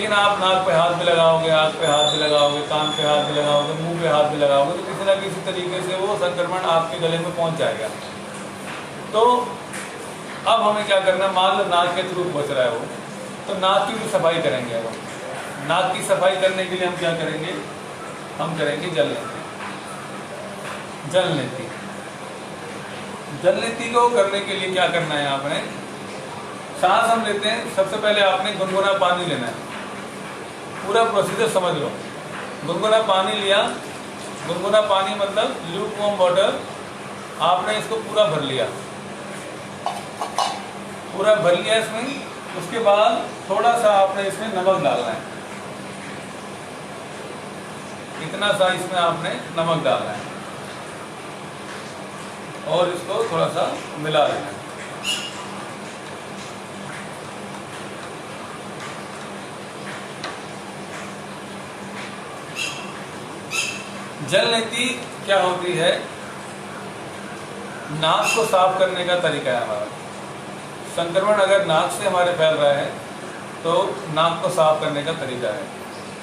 लेकिन आप नाक पे हाथ भी लगाओगे, आँख पे हाथ भी लगाओगे, कान पे हाथ भी लगाओगे, मुंह पे हाथ भी लगाओगे, तो किसी ना किसी तरीके से वो संक्रमण आपके गले में पहुंच जाएगा। तो अब हमें क्या करना है, मान लो नाक के थ्रू पहुँच रहा है वो, तो नाक की भी सफाई करेंगे। अब नाक की सफाई करने के लिए हम क्या करेंगे, हम करेंगे जल नीति। जल नीति, जल नीति को करने के लिए क्या करना है, आपने सांस हम लेते हैं, सबसे पहले आपने गुनगुना पानी लेना है। पूरा प्रोसीजर समझ लो। गुनगुना पानी लिया, गुनगुना पानी मतलब ल्यूक वार्म वाटर, आपने इसको पूरा भर लिया, पूरा भर लिया इसमें। उसके बाद थोड़ा सा आपने इसमें नमक डालना है, इतना सा इसमें आपने नमक डालना है और इसको थोड़ा सा मिला लेना है। जल नीति क्या होती है, नाक को साफ करने का तरीका है हमारा। संक्रमण अगर नाक से हमारे फैल रहा है तो नाक को साफ करने का तरीका है।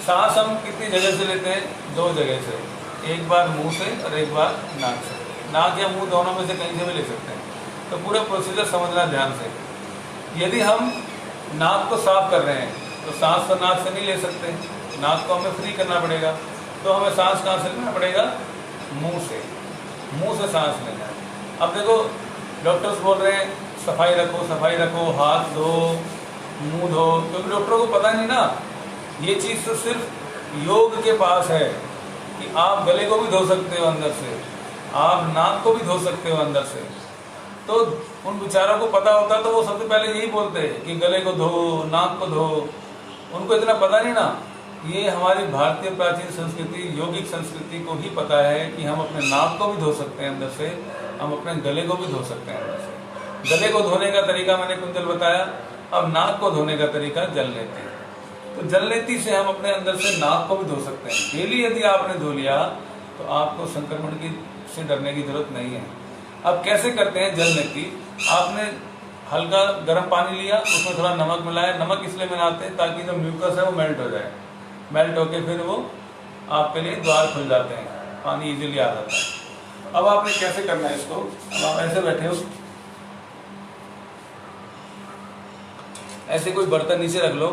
सांस हम कितनी जगह से लेते हैं, 2 जगह से, एक बार मुंह से और एक बार नाक से। नाक या मुंह दोनों में से कहीं से भी ले सकते हैं। तो पूरा प्रोसीजर समझना ध्यान से। यदि हम नाक को साफ कर रहे हैं तो सांस तो नाक से नहीं ले सकते, नाक को हमें फ्री करना पड़ेगा। तो हमें सांस कहाँ से लेना पड़ेगा, मुंह से। मुंह से सांस लेना है। अब देखो डॉक्टर्स बोल रहे हैं सफाई रखो, सफाई रखो, हाथ धो, मुंह धो, क्योंकि डॉक्टरों को पता नहीं ना, ये चीज़ तो सिर्फ योग के पास है कि आप गले को भी धो सकते हो अंदर से, आप नाक को भी धो सकते हो अंदर से। तो उन बेचारों को पता होता तो वो सबसे पहले यही बोलते हैं कि गले को धो, नाक को धो। उनको इतना पता नहीं ना। ये हमारी भारतीय प्राचीन संस्कृति, योगिक संस्कृति को ही पता है कि हम अपने नाक को भी धो सकते हैं अंदर से, हम अपने गले को भी धो सकते हैं अंदर से। गले को धोने का तरीका मैंने कुंतल बताया, अब नाक को धोने का तरीका जल नीति। तो जल नीति से हम अपने अंदर से नाक को भी धो सकते हैं। डेली यदि आपने धो लिया तो आपको संक्रमण की से डरने की जरूरत नहीं है। अब कैसे करते हैं जल नीति, आपने हल्का गर्म पानी लिया, उसमें थोड़ा नमक मिलाया। नमक इसलिए मिलाते हैं ताकि जो म्यूकस है वो मेल्ट हो जाए, मेल्ट होके फिर वो आपके लिए द्वार खुल जाते हैं, पानी इजीली आ जाता है। अब आपने कैसे करना है इसको, अब आप ऐसे बैठे हो, ऐसे कोई बर्तन नीचे रख लो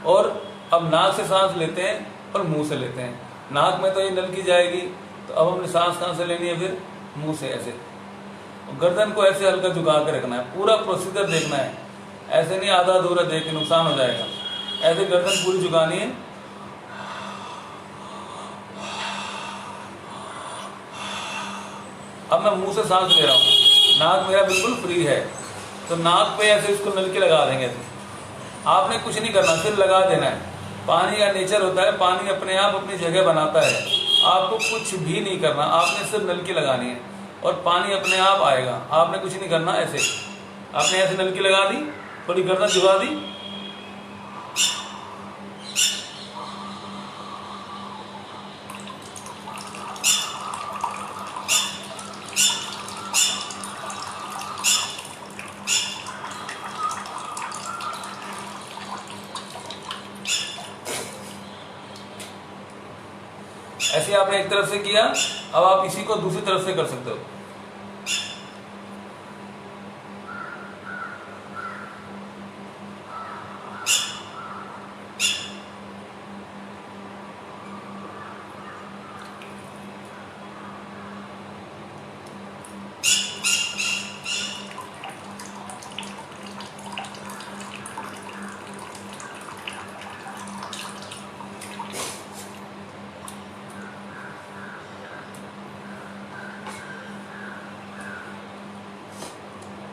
और अब नाक से सांस लेते हैं और मुंह से लेते हैं। नाक में तो ये नल की जाएगी, तो अब हमने सांस कहाँ से लेनी है, फिर मुंह से ऐसे। गर्दन को ऐसे हल्का झुका के रखना है, पूरा प्रोसीजर देखना है, ऐसे नहीं आधा अधूरा देख के नुकसान हो जाएगा। ऐसे गर्दन पूरी झुकानी है। अब मैं मुंह से सांस ले रहा हूँ, नाक मेरा बिल्कुल फ्री है, तो नाक पे ऐसे इसको नलकी लगा देंगे। आपने कुछ नहीं करना, सिर्फ लगा देना है। पानी का नेचर होता है, पानी अपने आप अपनी जगह बनाता है, आपको कुछ भी नहीं करना, आपने सिर्फ नलकी लगानी है और पानी अपने आप आएगा। आपने कुछ नहीं करना, ऐसे आपने ऐसे नलकी लगा दी, थोड़ी गर्दन झुका दी, ऐसे आपने एक तरफ से किया, अब आप इसी को दूसरी तरफ से कर सकते हो।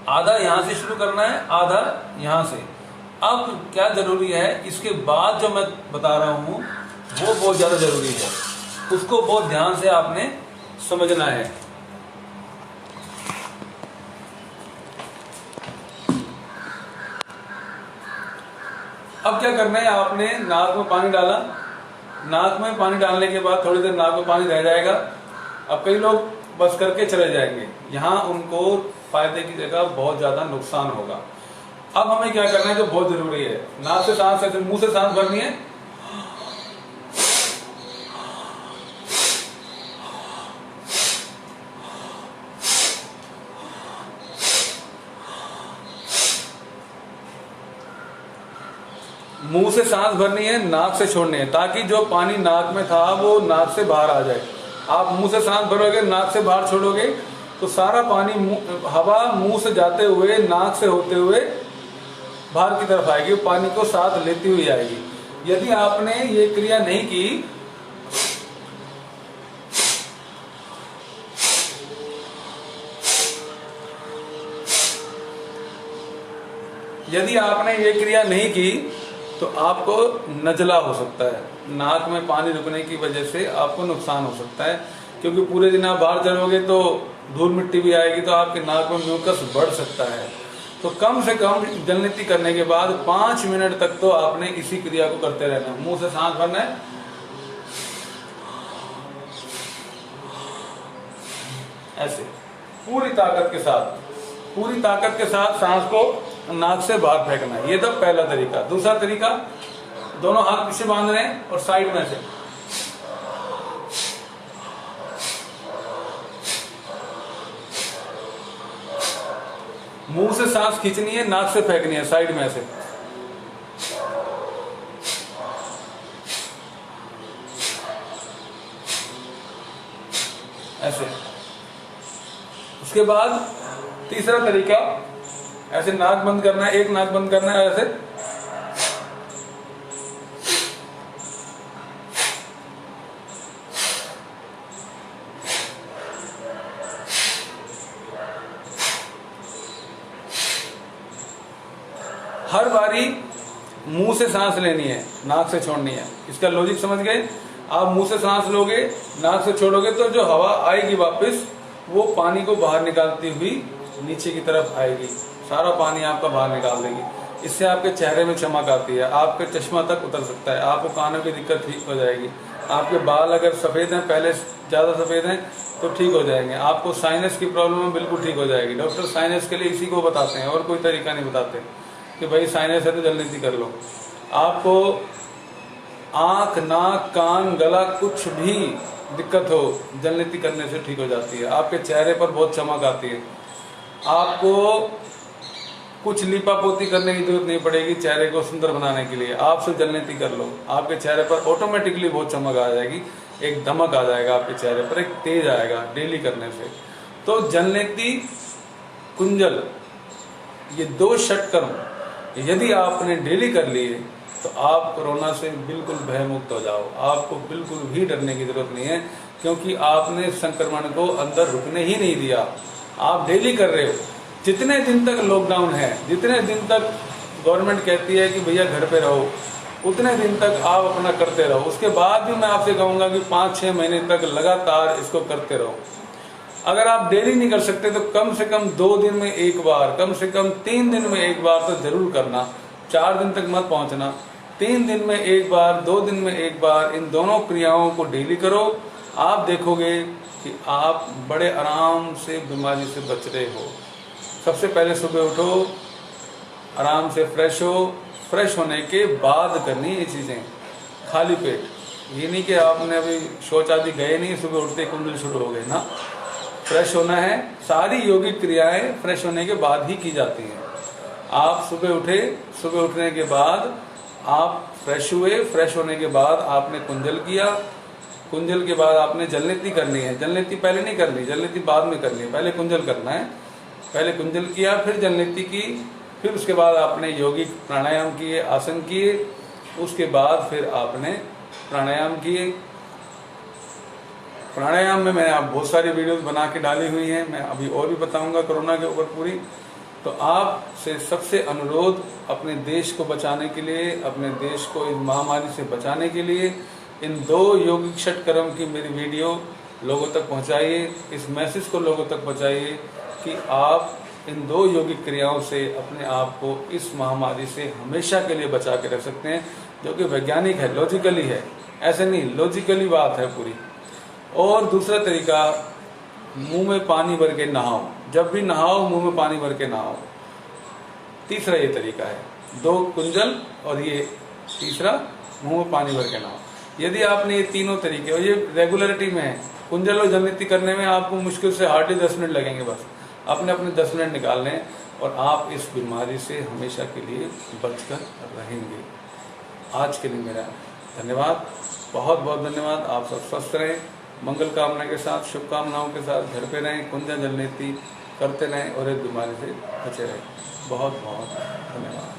आधा यहाँ से शुरू करना है, आधा यहाँ से। अब क्या जरूरी है, इसके बाद जो मैं बता रहा हूँ वो बहुत ज़्यादा जरूरी है, उसको बहुत ध्यान से आपने समझना है। अब क्या करना है, आपने नाक में पानी डाला, नाक में पानी डालने के बाद थोड़ी देर नाक में पानी रह जाएगा। अब कई लोग बस करके चले जाएंगे, यहाँ उनको फायदे की जगह बहुत ज़्यादा नुकसान होगा। अब हमें क्या करना है जो बहुत जरूरी है, नाक से सांस ऐसे मुंह से सांस भरनी है, मुंह से सांस भरनी है, नाक से छोड़नी है, ताकि जो पानी नाक में था वो नाक से बाहर आ जाए। आप मुंह से सांस भरोगे, नाक से बाहर छोड़ोगे तो सारा पानी हवा मुंह से जाते हुए नाक से होते हुए बाहर की तरफ आएगी, पानी को साथ लेती हुई आएगी। यदि आपने ये क्रिया नहीं की तो आपको नजला हो सकता है, नाक में पानी रुकने की वजह से आपको नुकसान हो सकता है, क्योंकि पूरे दिन आप बाहर चलोगे तो धूल मिट्टी भी आएगी तो आपके नाक में म्यूकस बढ़ सकता है। तो कम से कम जलनीति करने के बाद 5 मिनट तक तो आपने इसी क्रिया को करते रहना। मुंह से सांस भरना है, ऐसे पूरी ताकत के साथ सांस को नाक से बाहर फेंकना है। ये तो पहला तरीका। दूसरा तरीका, दोनों हाथ पीछे बांध रहे हैं और साइड में से मुंह से सांस खींचनी है, नाक से फेंकनी है साइड में से। ऐसे। उसके बाद तीसरा तरीका, ऐसे नाक बंद करना है, एक नाक बंद करना है ऐसे, हर बारी मुंह से सांस लेनी है, नाक से छोड़नी है। इसका लॉजिक समझ गए? आप मुंह से सांस लोगे, नाक से छोड़ोगे तो जो हवा आएगी वापस वो पानी को बाहर निकालती हुई नीचे की तरफ आएगी, सारा पानी आपका बाहर निकाल देगी। इससे आपके चेहरे में चमक आती है, आपके चश्मा तक उतर सकता है, आपको कानों की दिक्कत ठीक हो जाएगी, आपके बाल अगर सफ़ेद हैं, पहले ज़्यादा सफ़ेद हैं तो ठीक हो जाएंगे, आपको साइनस की प्रॉब्लम बिल्कुल ठीक हो जाएगी। डॉक्टर साइनस के लिए इसी को बताते हैं और कोई तरीका नहीं बताते कि भाई साइनस है तो जलनीति कर लो। आपको आँख, नाक, कान, गला कुछ भी दिक्कत हो जलनीति करने से ठीक हो जाती है। आपके चेहरे पर बहुत चमक आती है, आपको कुछ लीपापोती करने की जरूरत नहीं पड़ेगी चेहरे को सुंदर बनाने के लिए। आप सिर्फ जलनीति कर लो, आपके चेहरे पर ऑटोमेटिकली बहुत चमक आ जाएगी, एक दमक आ जाएगा आपके चेहरे पर, एक तेज आएगा डेली करने से। तो जलनीति, कुंजल, ये 2 षटकर्म यदि आपने डेली कर लिए तो आप कोरोना से बिल्कुल भयमुक्त हो जाओ। आपको बिल्कुल भी डरने की जरूरत नहीं है, क्योंकि आपने संक्रमण को अंदर रुकने ही नहीं दिया। आप डेली कर रहे हो। जितने दिन तक लॉकडाउन है, जितने दिन तक गवर्नमेंट कहती है कि भैया घर पे रहो, उतने दिन तक आप अपना करते रहो। उसके बाद भी मैं आपसे कहूँगा कि 5-6 महीने तक लगातार इसको करते रहो। अगर आप डेली नहीं कर सकते तो कम से कम 2 दिन में एक बार, कम से कम 3 दिन में एक बार तो जरूर करना। 4 दिन तक मत पहुँचना, 3 दिन में एक बार, 2 दिन में एक बार, इन दोनों क्रियाओं को डेली करो। आप देखोगे कि आप बड़े आराम से बीमारी से बच रहे हो। सबसे पहले सुबह उठो, आराम से फ्रेश हो, फ्रेश होने के बाद करनी ये चीज़ें, खाली पेट। ये नहीं कि आपने अभी शौच आदि गए नहीं, सुबह उठते कुंडल शुरू हो गए ना। फ्रेश होना है, सारी योगिक क्रियाएं फ्रेश होने के बाद ही की जाती हैं। आप सुबह उठे, सुबह उठने के बाद आप फ्रेश हुए, फ्रेश होने के बाद आपने कुंजल किया, कुंजल के बाद आपने जलनीति करनी है। जलनीति पहले नहीं करनी, जलनीति बाद में करनी है, पहले कुंजल करना है। पहले कुंजल किया, फिर जलनीति की, फिर उसके बाद आपने यौगिक प्राणायाम किए, आसन किए, उसके बाद फिर आपने प्राणायाम किए। प्राणायाम में मैंने आप बहुत सारी वीडियोस बना के डाली हुई हैं, मैं अभी और भी बताऊंगा कोरोना के ऊपर पूरी। तो आपसे सबसे अनुरोध, अपने देश को बचाने के लिए, अपने देश को इस महामारी से बचाने के लिए इन 2 यौगिक षटकर्म की मेरी वीडियो लोगों तक पहुंचाइए। इस मैसेज को लोगों तक पहुंचाइए कि आप इन 2 यौगिक क्रियाओं से अपने आप को इस महामारी से हमेशा के लिए बचा के रख सकते हैं, जो कि वैज्ञानिक है, लॉजिकली है, ऐसे नहीं, लॉजिकली बात है पूरी। और दूसरा तरीका, मुंह में पानी भर के नहाओ। जब भी नहाओ मुंह में पानी भर के नहाओ। तीसरा ये तरीका है, 2 कुंजल और ये तीसरा मुंह में पानी भर के नहाओ। यदि आपने ये तीनों तरीके, और ये रेगुलरिटी में है, कुंजल और जलनीति करने में आपको मुश्किल से हार्डली 10 मिनट लगेंगे, बस आपने अपने 10 मिनट निकालने हैं और आप इस बीमारी से हमेशा के लिए बचकर रहेंगे। आज के लिए मेरा धन्यवाद, बहुत बहुत धन्यवाद। आप सब स्वस्थ रहें, मंगल कामना के साथ, शुभकामनाओं के साथ घर पे रहें, कुंजल जलनीति करते रहें और इस बीमारी से बचे रहें। बहुत बहुत धन्यवाद।